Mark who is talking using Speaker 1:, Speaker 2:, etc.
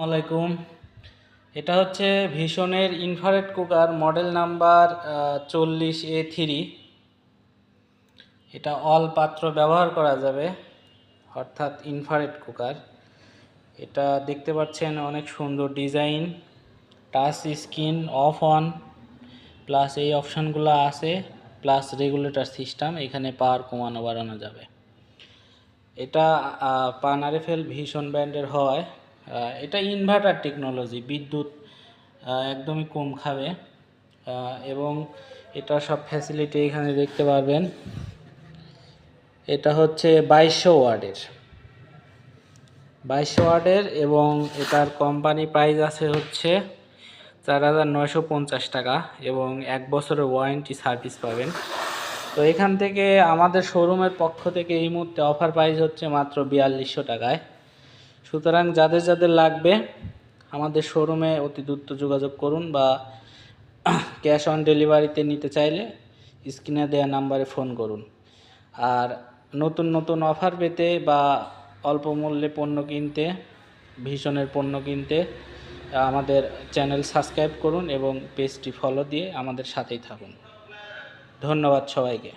Speaker 1: আসসালামাইকুম। এটা হচ্ছে ভিশনের infrared cooker model number 40A3। এটা অল পাত্র ব্যবহার করা যাবে, অর্থাৎ ইনফ্রারেড কুকার। এটা দেখতে পাচ্ছেন অনেক সুন্দর design, touch screen, of on, plus এই অপশানগুলো আছে, প্লাস রেগুলেটর সিস্টেম। এখানে পাওয়ার কমানো বাড়ানো যাবে। এটা পানারেফেল ভিশন ব্র্যান্ডের হয়। এটা ইনভার্টার টেকনোলজি, বিদ্যুৎ একদমই কম খাবে, এবং এটা সব ফ্যাসিলিটি এখানে দেখতে পারবেন। এটা হচ্ছে 2200 ওয়াটের এবং এটার কোম্পানি প্রাইস আছে হচ্ছে 4950 টাকা এবং 1 বছরের ওয়ারেন্টি সার্ভিস পাবেন। তো এখান থেকে আমাদের শোরুমের পক্ষ থেকে এই মুহূর্তে অফার প্রাইস হচ্ছে মাত্র 4200 টাকায়। সুতরাং যাদের যাদের লাগবে আমাদের শোরুমে অতি দ্রুত যোগাযোগ করুন, বা ক্যাশ অন ডেলিভারিতে নিতে চাইলে স্ক্রিনে দেওয়া নাম্বারে ফোন করুন। আর নতুন নতুন অফার পেতে বা অল্প মূল্যে পণ্য কিনতে, ভিশনের পণ্য কিনতে আমাদের চ্যানেল সাবস্ক্রাইব করুন এবং পেজটি ফলো দিয়ে আমাদের সাথেই থাকুন। ধন্যবাদ সবাইকে।